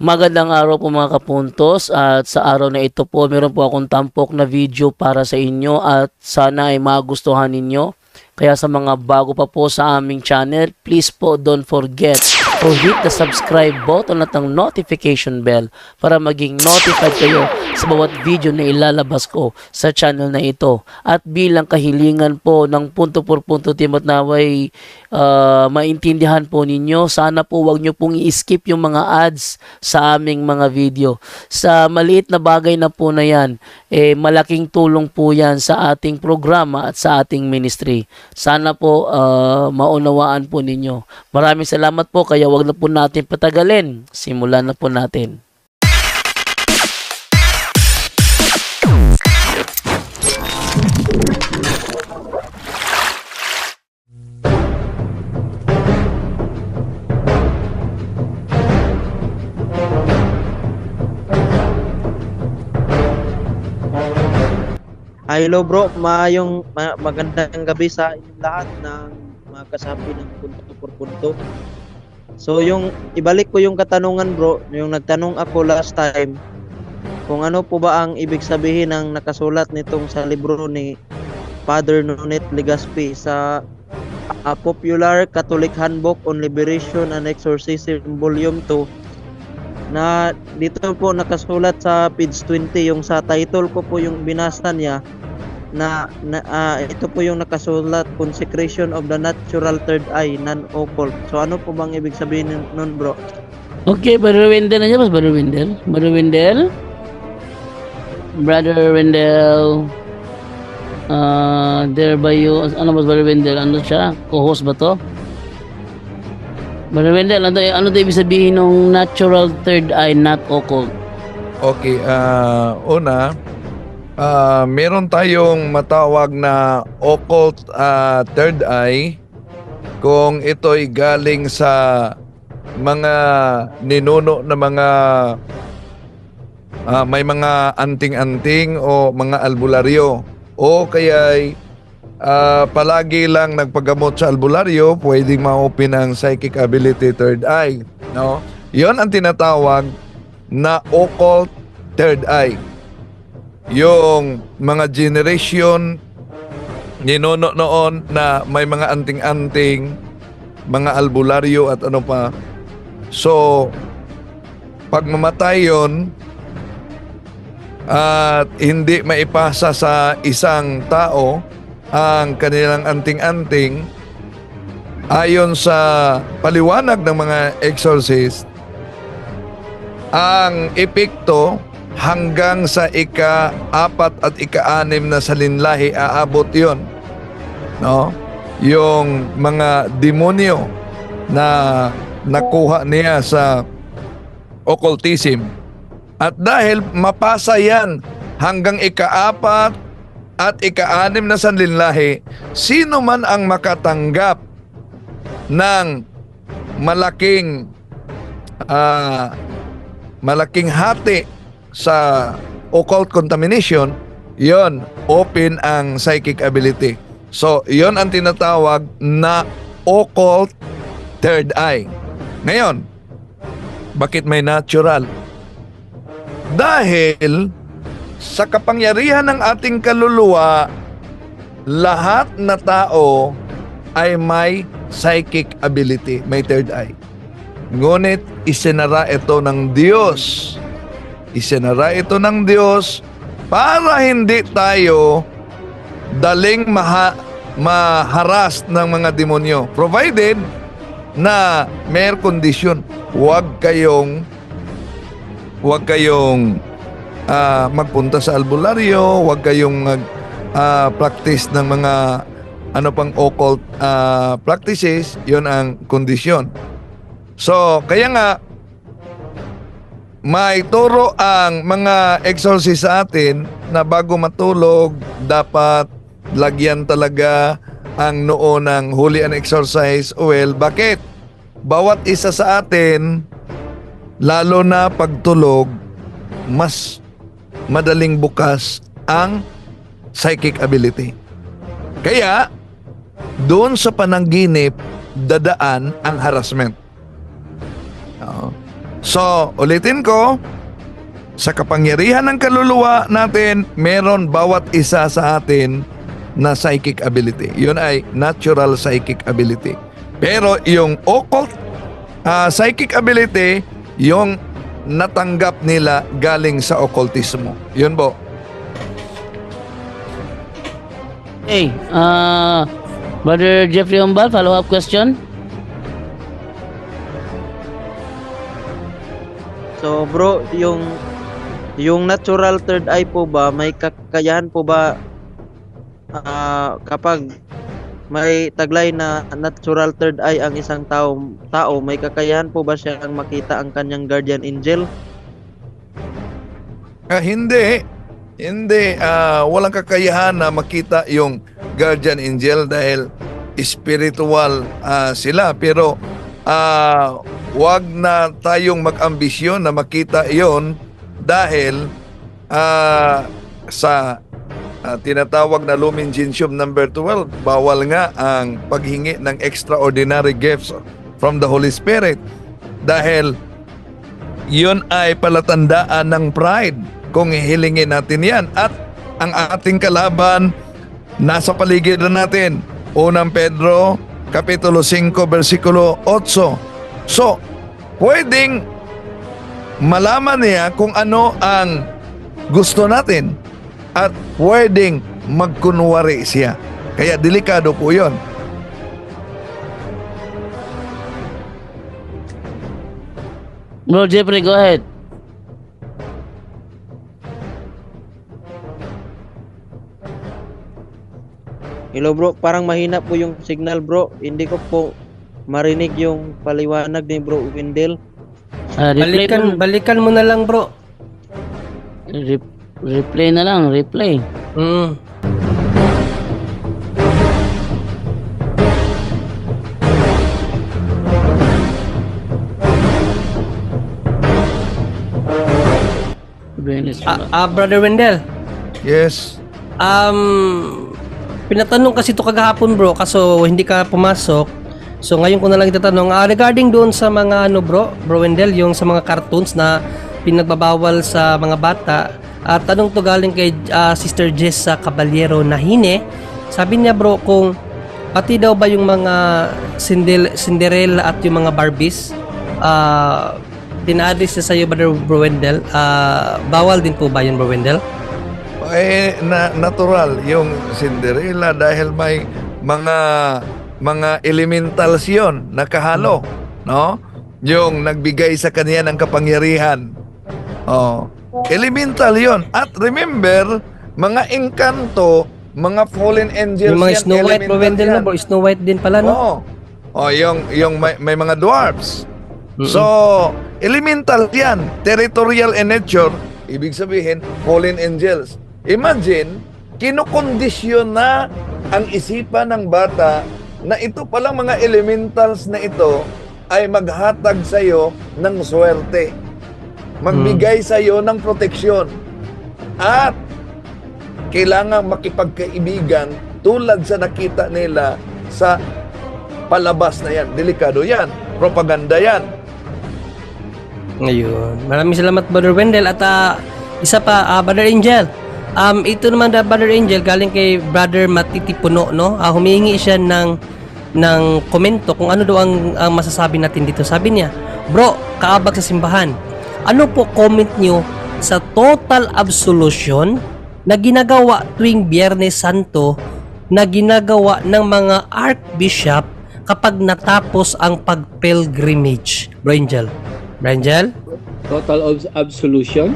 Magandang araw po mga kapuntos, at sa araw na ito po meron po akong tampok na video para sa inyo at sana ay magustuhan ninyo. Kaya sa mga bago pa po sa aming channel, please po don't forget to hit the subscribe button at ang notification bell para maging notified kayo sa bawat video na ilalabas ko sa channel na ito. At bilang kahilingan po ng punto por punto team at naway maintindihan po ninyo, sana po wag nyo pong i-skip yung mga ads sa aming mga video. Sa maliit na bagay na po na yan, malaking tulong po yan sa ating programa at sa ating ministry. Sana po maunawaan po ninyo. Maraming salamat po, kaya wag na po natin patagalin. Simulan na po natin. Hello bro, magandang gabi sa inyong lahat ng mga kasapi ng punto por punto. So ibalik ko yung katanungan bro, yung nagtanong ako last time kung ano po ba ang ibig sabihin ng nakasulat nitong sa libro ni Father Nonet Legaspi sa A Popular Catholic Handbook on Liberation and Exorcism Volume 2, na dito po nakasulat sa page 20, yung sa title ko po yung binasa niya na ito po yung nakasulat, Consecration of the Natural Third Eye, Non-Occult. So ano po bang ibig sabihin nun bro? Okay, Brother Wendell na Brother Wendell? Brother Wendell? Brother Wendell? There by you, ano ba Brother Wendell? Ano siya? Co-host ba to? Brother Wendell, ano to ibig sabihin ng natural third eye, not occult? Okay, una, meron tayong matawag na occult third eye kung ito'y galing sa mga ninuno na mga may mga anting-anting o mga albularyo, o kaya'y palagi lang nagpagamot sa albularyo, pwedeng ma-open ang psychic ability third eye, no? Yon ang tinatawag na occult third eye. Yung mga generation ninuno noon na may mga anting-anting, mga albularyo at ano pa. So pag mamatay yon at hindi maipasa sa isang tao ang kanilang anting-anting, ayon sa paliwanag ng mga exorcist, ang epekto hanggang sa ika-4 at ika-6 na salinlahi aabot yon, no? Yung mga demonyo na nakuha niya sa occultism. At dahil mapasa yan hanggang ika-4 at ika-6 na salinlahi, sino man ang makatanggap ng malaking hati sa occult contamination, yon open ang psychic ability. So yon ang tinatawag na occult third eye. Ngayon, bakit may natural? Dahil sa kapangyarihan ng ating kaluluwa, lahat na tao ay may psychic ability, may third eye. Ngunit isinara ito ng Diyos. Isinara ito ng Diyos para hindi tayo daling maharas ng mga demonyo. Provided na may condition. Huwag kayong magpunta sa albularyo, huwag kayong practice ng mga pang occult practices. Yon ang kondisyon. So kaya nga may turo ang mga exorcist sa atin na bago matulog dapat lagyan talaga ang noo ng holy and exorcise oil. Bakit? Bawat isa sa atin, lalo na pagtulog, mas madaling bukas ang psychic ability. Kaya doon sa panaginip dadaan ang harassment. So, ulitin ko, sa kapangyarihan ng kaluluwa natin, meron bawat isa sa atin na psychic ability. Yun ay natural psychic ability. Pero yung occult psychic ability, yung natanggap nila galing sa occultismo. Yun po. Hey, Brother Jeffrey Umbal, follow-up question? So bro, yung natural third eye po ba, may kakayahan po ba kapag may taglay na natural third eye ang isang tao, may kakayahan po ba siyang makita ang kanyang guardian angel? Hindi. Hindi. Walang kakayahan na makita yung guardian angel dahil spiritual sila. Pero wag na tayong mag-ambisyon na makita yon dahil sa tinatawag na Lumen Gentium number 12, bawal nga ang paghingi ng extraordinary gifts from the Holy Spirit dahil yun ay palatandaan ng pride kung hihilingin natin yan. At ang ating kalaban nasa paligid natin. 1 Pedro Kapitulo 5 versikulo 8. So, pwedeng malaman niya kung ano ang gusto natin at pwedeng magkunwari siya. Kaya delikado po yun. Bro Jeffrey, go ahead. Hello bro, parang mahina po yung signal bro. Hindi ko po marinig yung paliwanag ni bro Wendell. Balikan mo na lang, bro. Replay na lang, replay. Brother Wendell. Yes. Pinatanong kasi ito kagahapon, bro, kaso hindi ka pumasok. So ngayon ko na lang itatanong regarding doon sa mga bro Wendell, yung sa mga cartoons na pinagbabawal sa mga bata. Tanong to galing kay Sister Jess sa Caballero Nahine. Sabi niya, bro, kung pati daw ba yung mga Cinderella at yung mga Barbies tina-address na sa'yo, Bro Wendell, bawal din po ba yun, Bro Wendell? Natural yung Cinderella dahil may mga elementals yun nakahalo, no? Yung nagbigay sa kanya ng kapangyarihan. Elemental yun. At remember, mga engkanto, mga fallen angels yung mga yan, Snow White, Bro Wendell, no, bro? Snow White din pala, no? Yung may mga dwarfs. So, elemental yan. Territorial in nature, ibig sabihin, fallen angels. Imagine, kinukondisyon na ang isipan ng bata na ito palang mga elementals na ito ay maghatag sa iyo ng swerte. Magbigay sa iyo ng proteksyon. At kailangan makipagkaibigan tulad sa nakita nila sa palabas na yan. Delikado yan. Propaganda yan. Ngayon, maraming salamat, Brother Wendell. At isa pa, Brother Angel. Ito naman, Brother Angel, galing kay Brother Matiti Puno, no? Humihingi siya ng komento kung ano daw ang masasabi natin dito. Sabi niya, bro, kaabag sa simbahan, ano po comment nyo sa total absolution na ginagawa tuwing Biyernes Santo na ginagawa ng mga archbishop kapag natapos ang pag-pilgrimage? Bro Angel? Bro Angel? Total absolution?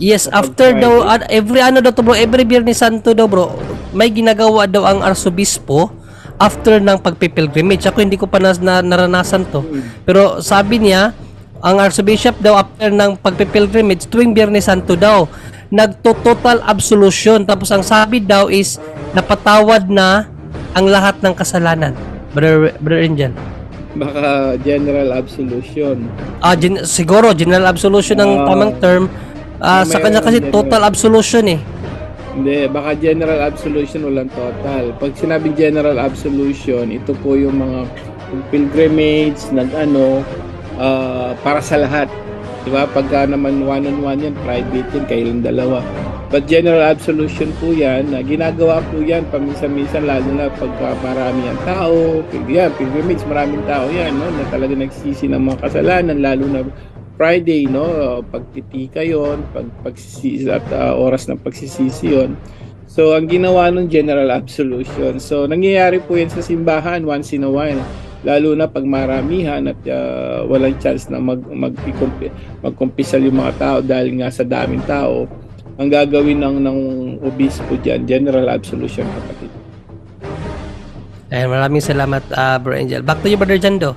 Yes, after daw, every bro, every Biyernes Santo daw, bro, may ginagawa daw ang arsobispo after ng pagpipilgrimage. Ako hindi ko pa naranasan to. Pero sabi niya, ang archbishop daw after ng pagpipilgrimage tuwing Biyernes Santo daw, nagto-total absolution. Tapos ang sabi daw is napatawad na ang lahat ng kasalanan. Brother Angel. Baka general absolution. Siguro general absolution ang tamang term. Sa kanya kasi total absolution eh. Hindi, baka general absolution walang total. Pag sinabing general absolution, ito po yung mga pilgrimage, para sa lahat. Diba? Pagka naman one-on-one yan, private yan, kailang dalawa. But general absolution po yan, ginagawa po yan paminsan-minsan, lalo na pagka marami ang tao, pilgrimage, maraming tao yan, no? Na talaga nagsisi ng mga kasalanan, lalo na Friday, no? Pagtitika yon, pagsisisi at oras ng pagsisisi yon. So, ang ginawa ng general absolution. So, nangyayari po yan sa simbahan once in a while. Lalo na pag maramihan at walang chance na magkumpisal yung mga tao dahil nga sa daming tao. Ang gagawin ng obispo dyan, general absolution, kapatid. Ayan, maraming salamat, Bro Angel. Back to you, Brother Jando.